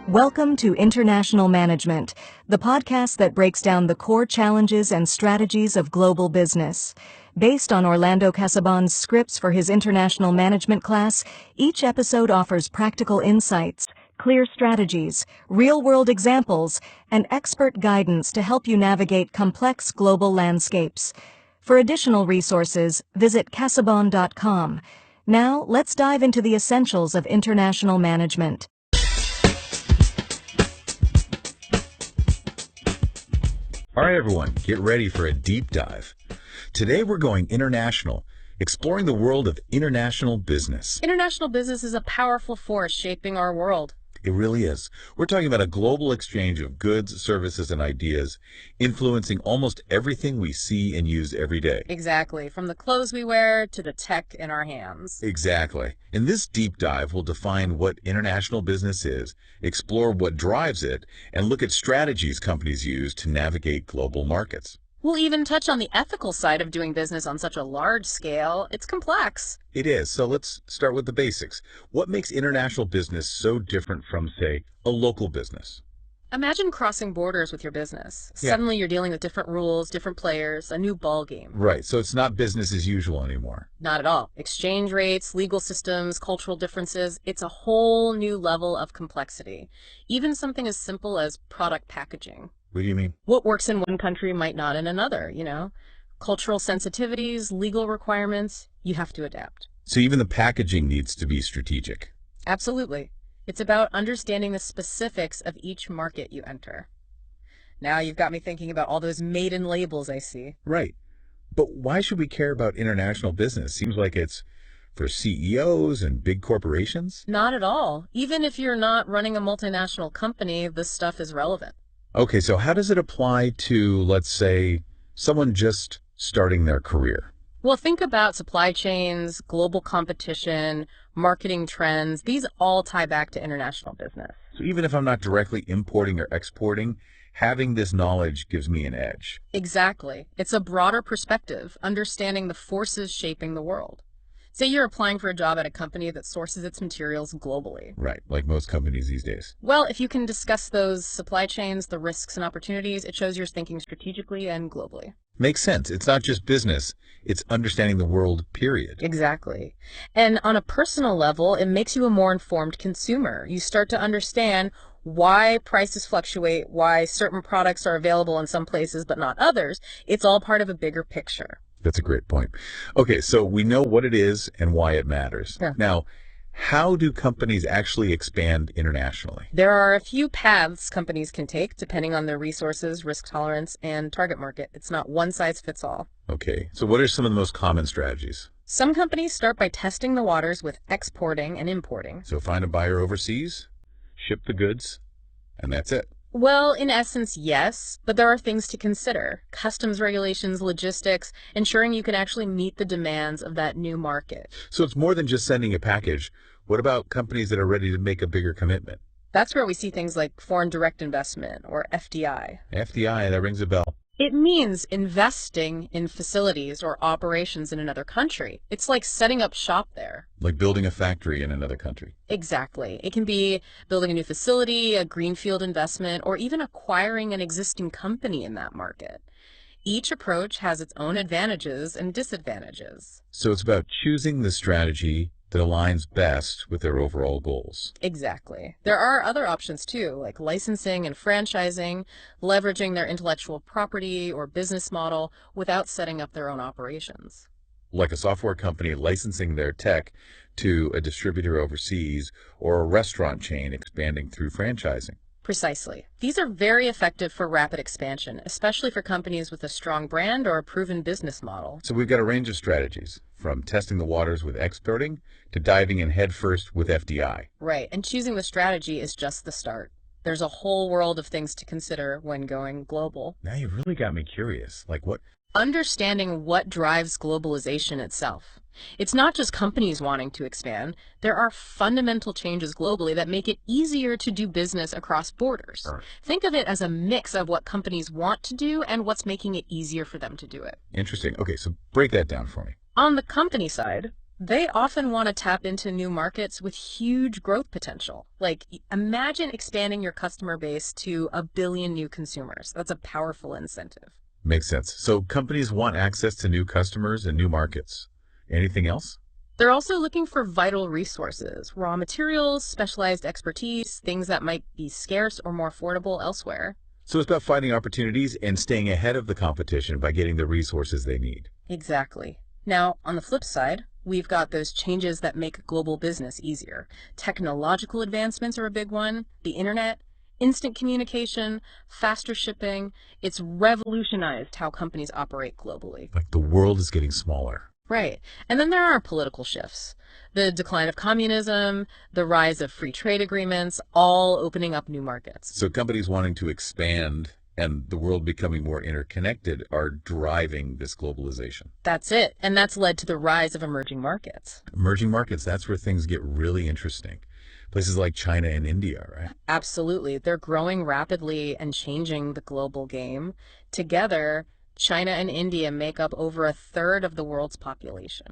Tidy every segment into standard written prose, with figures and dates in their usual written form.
Welcome to International Management, the podcast that breaks down the core challenges and strategies of global business. Based on Orlando Casabon's scripts for his international management class, each episode offers practical insights, clear strategies, real-world examples, and expert guidance to help you navigate complex global landscapes. For additional resources, visit casabon.com. Now, let's dive into the essentials of international management. All right, everyone, get ready for a deep dive. Today we're going international, exploring the world of international business. International business is a powerful force shaping our world. It really is. We're talking about a global exchange of goods, services, and ideas, influencing almost everything we see and use every day. Exactly. From the clothes we wear to the tech in our hands. Exactly. In this deep dive, we'll define what international business is, explore what drives it, and look at strategies companies use to navigate global markets. We'll even touch on the ethical side of doing business on such a large scale. It's complex. It is. So let's start with the basics. What makes international business so different from, say, a local business? Imagine crossing borders with your business. Yeah. Suddenly you're dealing with different rules, different players, a new ball game. Right. So it's not business as usual anymore. Not at all. Exchange rates, legal systems, cultural differences. It's a whole new level of complexity. Even something as simple as product packaging. What do you mean? What works in one country might not in another, Cultural sensitivities, legal requirements, you have to adapt. So even the packaging needs to be strategic. Absolutely. It's about understanding the specifics of each market you enter. Now you've got me thinking about all those maiden labels I see. Right. But why should we care about international business? Seems like it's for CEOs and big corporations. Not at all. Even if you're not running a multinational company, this stuff is relevant. Okay, so how does it apply to, let's say, someone just starting their career? Well, think about supply chains, global competition, marketing trends. These all tie back to international business. So even if I'm not directly importing or exporting, having this knowledge gives me an edge. Exactly. It's a broader perspective, understanding the forces shaping the world. Say you're applying for a job at a company that sources its materials globally. Right, like most companies these days. Well, if you can discuss those supply chains, the risks and opportunities, it shows you're thinking strategically and globally. Makes sense. It's not just business, it's understanding the world, period. Exactly. And on a personal level, it makes you a more informed consumer. You start to understand why prices fluctuate, why certain products are available in some places but not others. It's all part of a bigger picture. That's a great point. Okay, so we know what it is and why it matters. Yeah. Now, how do companies actually expand internationally? There are a few paths companies can take depending on their resources, risk tolerance, and target market. It's not one size fits all. Okay, so what are some of the most common strategies? Some companies start by testing the waters with exporting and importing. So find a buyer overseas, ship the goods, and that's it. Well, in essence, yes, but there are things to consider. Customs regulations, logistics, ensuring you can actually meet the demands of that new market. So it's more than just sending a package. What about companies that are ready to make a bigger commitment? That's where we see things like foreign direct investment or FDI. FDI, that rings a bell. It means investing in facilities or operations in another country. It's like setting up shop there. Like building a factory in another country. Exactly. It can be building a new facility, a greenfield investment, or even acquiring an existing company in that market. Each approach has its own advantages and disadvantages. So it's about choosing the strategy that aligns best with their overall goals. Exactly. There are other options too, like licensing and franchising, leveraging their intellectual property or business model without setting up their own operations. Like a software company licensing their tech to a distributor overseas or a restaurant chain expanding through franchising. Precisely. These are very effective for rapid expansion, especially for companies with a strong brand or a proven business model. So we've got a range of strategies, from testing the waters with exporting to diving in headfirst with FDI. Right, and choosing the strategy is just the start. There's a whole world of things to consider when going global. Now you really got me curious. Like what? Understanding what drives globalization itself. It's not just companies wanting to expand. There are fundamental changes globally that make it easier to do business across borders. Think of it as a mix of what companies want to do and what's making it easier for them to do it. Interesting. Okay, so break that down for me. On the company side, They often want to tap into new markets with huge growth potential. Like, imagine expanding your customer base to 1 billion new consumers. That's a powerful incentive. Makes sense. So companies want access to new customers and new markets. Anything else? They're also looking for vital resources, raw materials, specialized expertise, things that might be scarce or more affordable elsewhere. So it's about finding opportunities and staying ahead of the competition by getting the resources they need. Exactly. Now, on the flip side, we've got those changes that make global business easier. Technological advancements are a big one. The internet, instant communication, faster shipping. It's revolutionized how companies operate globally. Like the world is getting smaller. Right. And then there are political shifts. The decline of communism, the rise of free trade agreements, all opening up new markets. So companies wanting to expand and the world becoming more interconnected are driving this globalization. That's it. And that's led to the rise of emerging markets. Emerging markets, that's where things get really interesting. Places like China and India, right? Absolutely. They're growing rapidly and changing the global game. Together, China and India make up over 1/3 of the world's population.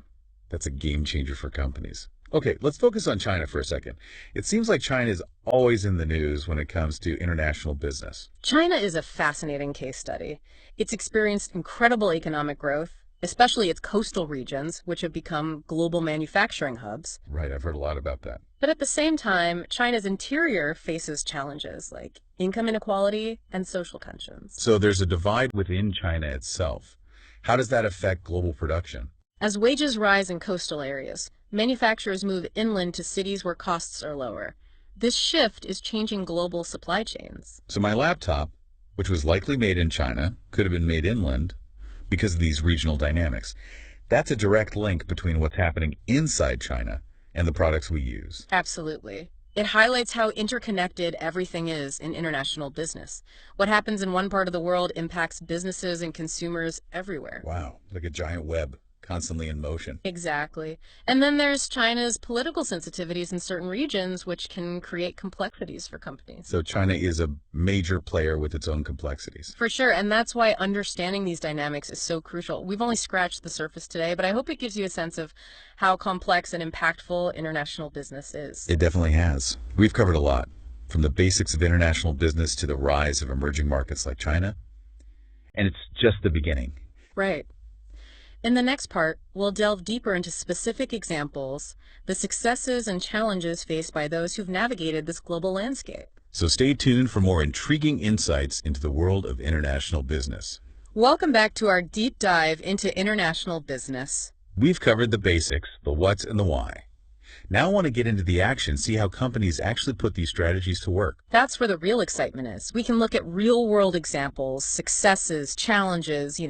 That's a game changer for companies. Okay, let's focus on China for a second. It seems like China is always in the news when it comes to international business. China is a fascinating case study. It's experienced incredible economic growth, especially its coastal regions, which have become global manufacturing hubs. Right, I've heard a lot about that. But at the same time, China's interior faces challenges like income inequality and social tensions. So there's a divide within China itself. How does that affect global production? As wages rise in coastal areas, manufacturers move inland to cities where costs are lower. This shift is changing global supply chains. So my laptop, which was likely made in China, could have been made inland because of these regional dynamics. That's a direct link between what's happening inside China and the products we use. Absolutely. It highlights how interconnected everything is in international business. What happens in one part of the world impacts businesses and consumers everywhere. Wow, like a giant web, constantly in motion. Exactly. And then there's China's political sensitivities in certain regions, which can create complexities for companies. So China is a major player with its own complexities. For sure. And that's why understanding these dynamics is so crucial. We've only scratched the surface today, but I hope it gives you a sense of how complex and impactful international business is. It definitely has. We've covered a lot, from the basics of international business to the rise of emerging markets like China. And it's just the beginning. Right. In the next part, we'll delve deeper into specific examples, the successes and challenges faced by those who've navigated this global landscape. So stay tuned for more intriguing insights into the world of international business. Welcome back to our deep dive into international business. We've covered the basics, the what's and the why. Now I want to get into the action, see how companies actually put these strategies to work. That's where the real excitement is. We can look at real-world examples, successes, challenges,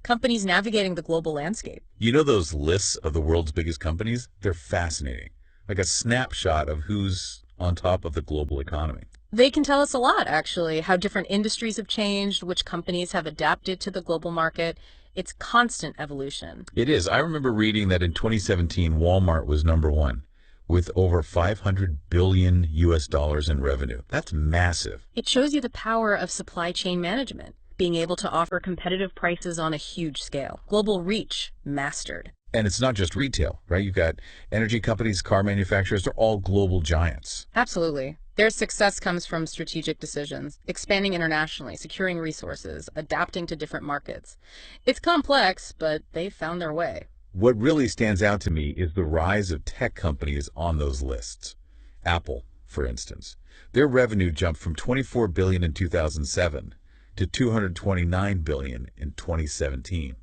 companies navigating the global landscape. You know those lists of the world's biggest companies? They're fascinating. Like a snapshot of who's on top of the global economy. They can tell us a lot, actually, how different industries have changed, which companies have adapted to the global market. It's constant evolution. It is. I remember reading that in 2017, Walmart was #1 with over $500 billion in revenue. That's massive. It shows you the power of supply chain management, being able to offer competitive prices on a huge scale. Global reach mastered. And it's not just retail, right? You've got energy companies, car manufacturers, they're all global giants. Absolutely. Their success comes from strategic decisions, expanding internationally, securing resources, adapting to different markets. It's complex, but they've found their way. What really stands out to me is the rise of tech companies on those lists. Apple, for instance. Their revenue jumped from $24 billion in 2007 to $229 billion in 2017.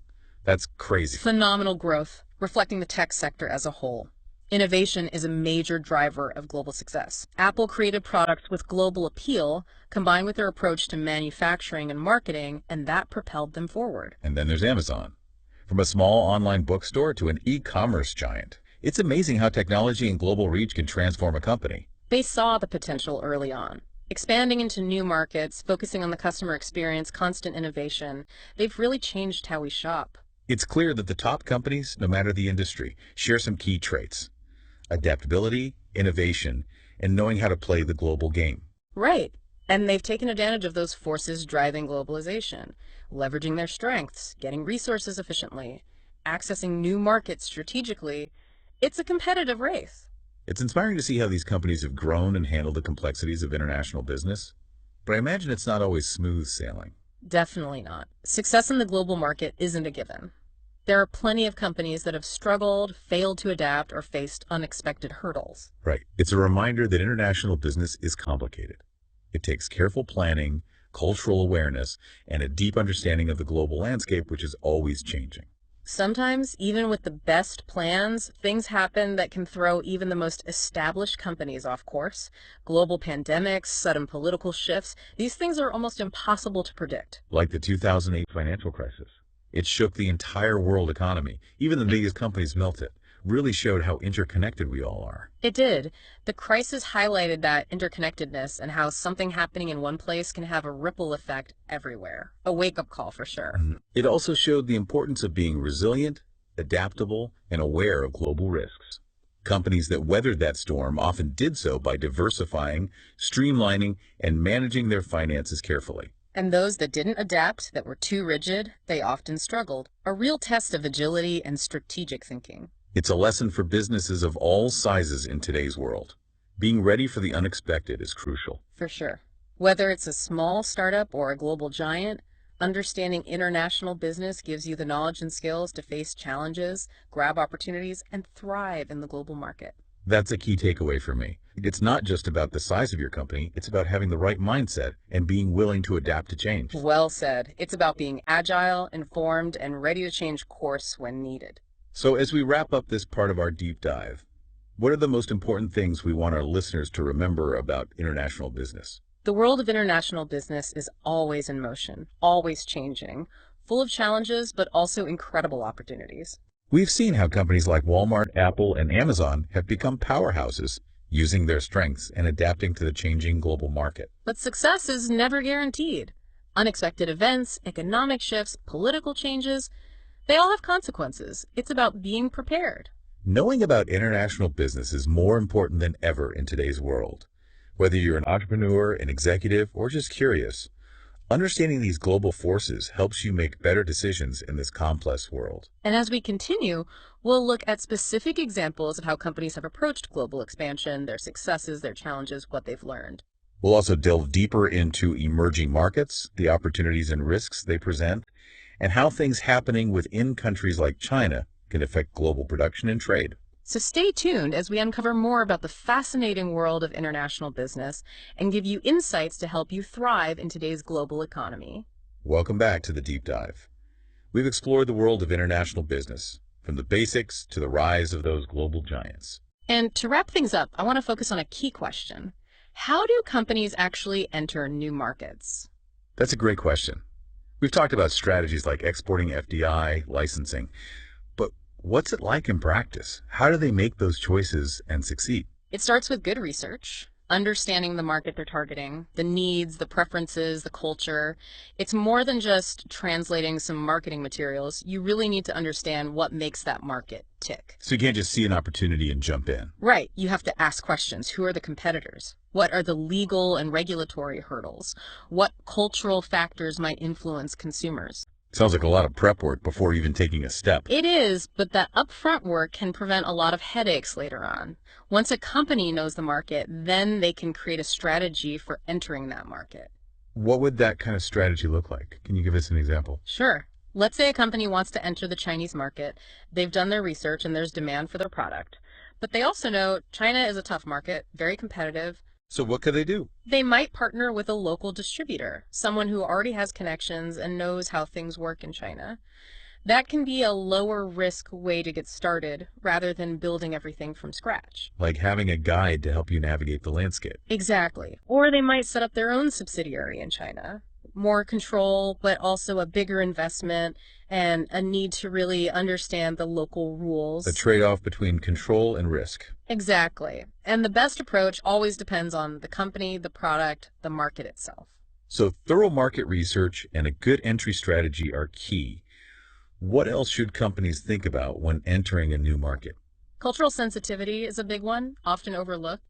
That's crazy. Phenomenal growth, reflecting the tech sector as a whole. Innovation is a major driver of global success. Apple created products with global appeal, combined with their approach to manufacturing and marketing, and that propelled them forward. And then there's Amazon. From a small online bookstore to an e-commerce giant. It's amazing how technology and global reach can transform a company. They saw the potential early on. Expanding into new markets, focusing on the customer experience, constant innovation, they've really changed how we shop. It's clear that the top companies, no matter the industry, share some key traits. Adaptability, innovation, and knowing how to play the global game. Right. And they've taken advantage of those forces driving globalization, leveraging their strengths, getting resources efficiently, accessing new markets strategically, It's a competitive race. It's inspiring to see how these companies have grown and handled the complexities of international business, but I imagine it's not always smooth sailing. Definitely not. Success in the global market isn't a given. There are plenty of companies that have struggled, failed to adapt, or faced unexpected hurdles. Right. It's a reminder that international business is complicated. It takes careful planning, cultural awareness, and a deep understanding of the global landscape, which is always changing. Sometimes, even with the best plans, things happen that can throw even the most established companies off course. Global pandemics, sudden political shifts, these things are almost impossible to predict. Like the 2008 financial crisis. It shook the entire world economy. Even the biggest companies melted. Really showed how interconnected we all are. It did. The crisis highlighted that interconnectedness and how something happening in one place can have a ripple effect everywhere. A wake-up call for sure. It also showed the importance of being resilient, adaptable, and aware of global risks. Companies that weathered that storm often did so by diversifying, streamlining, and managing their finances carefully. And those that didn't adapt, that were too rigid, they often struggled. A real test of agility and strategic thinking. It's a lesson for businesses of all sizes in today's world. Being ready for the unexpected is crucial. For sure. Whether it's a small startup or a global giant, understanding international business gives you the knowledge and skills to face challenges, grab opportunities, and thrive in the global market. That's a key takeaway for me. It's not just about the size of your company, it's about having the right mindset and being willing to adapt to change. Well said. It's about being agile, informed, and ready to change course when needed. So as we wrap up this part of our deep dive, what are the most important things we want our listeners to remember about international business? The world of international business is always in motion, always changing, full of challenges, but also incredible opportunities. We've seen how companies like Walmart, Apple, and Amazon have become powerhouses, using their strengths and adapting to the changing global market. But success is never guaranteed. Unexpected events, economic shifts, political changes, they all have consequences. It's about being prepared. Knowing about international business is more important than ever in today's world. Whether you're an entrepreneur, an executive, or just curious, understanding these global forces helps you make better decisions in this complex world. And as we continue, we'll look at specific examples of how companies have approached global expansion, their successes, their challenges, what they've learned. We'll also delve deeper into emerging markets, the opportunities and risks they present, and how things happening within countries like China can affect global production and trade. So stay tuned as we uncover more about the fascinating world of international business and give you insights to help you thrive in today's global economy. Welcome back to the Deep Dive. We've explored the world of international business, from the basics to the rise of those global giants. And to wrap things up, I want to focus on a key question. How do companies actually enter new markets? That's a great question. We've talked about strategies like exporting FDI, licensing, but what's it like in practice? How do they make those choices and succeed? It starts with good research, understanding the market they're targeting, the needs, the preferences, the culture. It's more than just translating some marketing materials. You really need to understand what makes that market tick. So you can't just see an opportunity and jump in. Right. You have to ask questions. Who are the competitors? What are the legal and regulatory hurdles? What cultural factors might influence consumers? Sounds like a lot of prep work before even taking a step. It is, but that upfront work can prevent a lot of headaches later on. Once a company knows the market, then they can create a strategy for entering that market. What would that kind of strategy look like? Can you give us an example? Sure. Let's say a company wants to enter the Chinese market. They've done their research and there's demand for their product. But they also know China is a tough market, very competitive. So what could they do? They might partner with a local distributor, someone who already has connections and knows how things work in China. That can be a lower risk way to get started rather than building everything from scratch. Like having a guide to help you navigate the landscape. Exactly. Or they might set up their own subsidiary in China. More control, but also a bigger investment and a need to really understand the local rules. The trade-off between control and risk. Exactly. And the best approach always depends on the company, the product, the market itself. So thorough market research and a good entry strategy are key. What else should companies think about when entering a new market? Cultural sensitivity is a big one, often overlooked.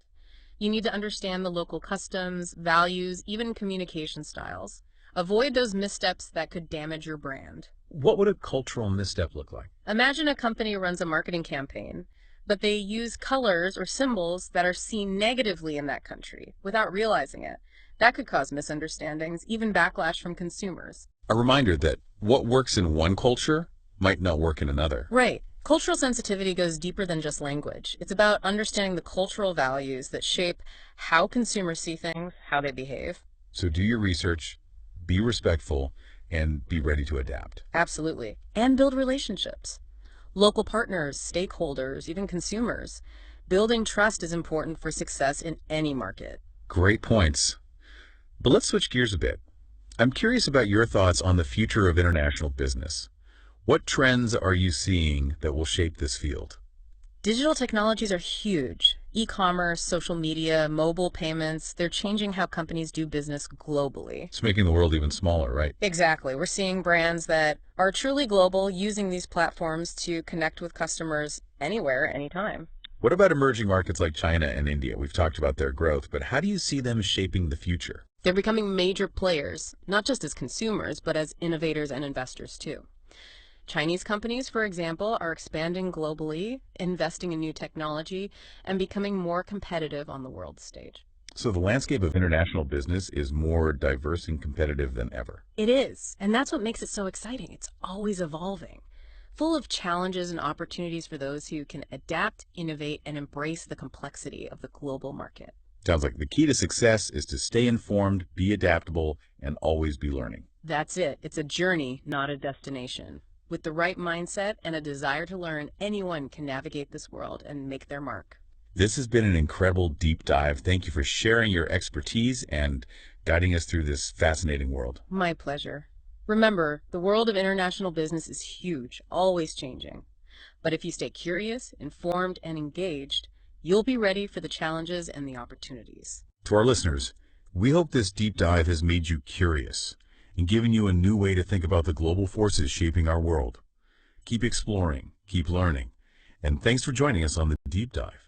You need to understand the local customs, values, even communication styles. Avoid those missteps that could damage your brand. What would a cultural misstep look like? Imagine a company runs a marketing campaign. but they use colors or symbols that are seen negatively in that country without realizing it. That could cause misunderstandings, even backlash from consumers. A reminder that what works in one culture might not work in another. Right. Cultural sensitivity goes deeper than just language. It's about understanding the cultural values that shape how consumers see things, how they behave. So do your research, be respectful, and be ready to adapt. Absolutely. And build relationships. Local partners, stakeholders, even consumers. Building trust is important for success in any market. Great points. But let's switch gears a bit. I'm curious about your thoughts on the future of international business. What trends are you seeing that will shape this field? Digital technologies are huge. E-commerce, social media, mobile payments, they're changing how companies do business globally. It's making the world even smaller, right? Exactly. We're seeing brands that are truly global using these platforms to connect with customers anywhere, anytime. What about emerging markets like China and India? We've talked about their growth, but how do you see them shaping the future? They're becoming major players, not just as consumers, but as innovators and investors too. Chinese companies, for example, are expanding globally, investing in new technology, and becoming more competitive on the world stage. So the landscape of international business is more diverse and competitive than ever. It is, and that's what makes it so exciting. It's always evolving, full of challenges and opportunities for those who can adapt, innovate, and embrace the complexity of the global market. Sounds like the key to success is to stay informed, be adaptable, and always be learning. That's it. It's a journey, not a destination. With the right mindset and a desire to learn, anyone can navigate this world and make their mark. This has been an incredible deep dive. Thank you for sharing your expertise and guiding us through this fascinating world. My pleasure. Remember, the world of international business is huge, always changing. But if you stay curious, informed, and engaged, you'll be ready for the challenges and the opportunities. To our listeners, we hope this deep dive has made you curious and given you a new way to think about the global forces shaping our world. Keep exploring, keep learning, and thanks for joining us on the deep dive.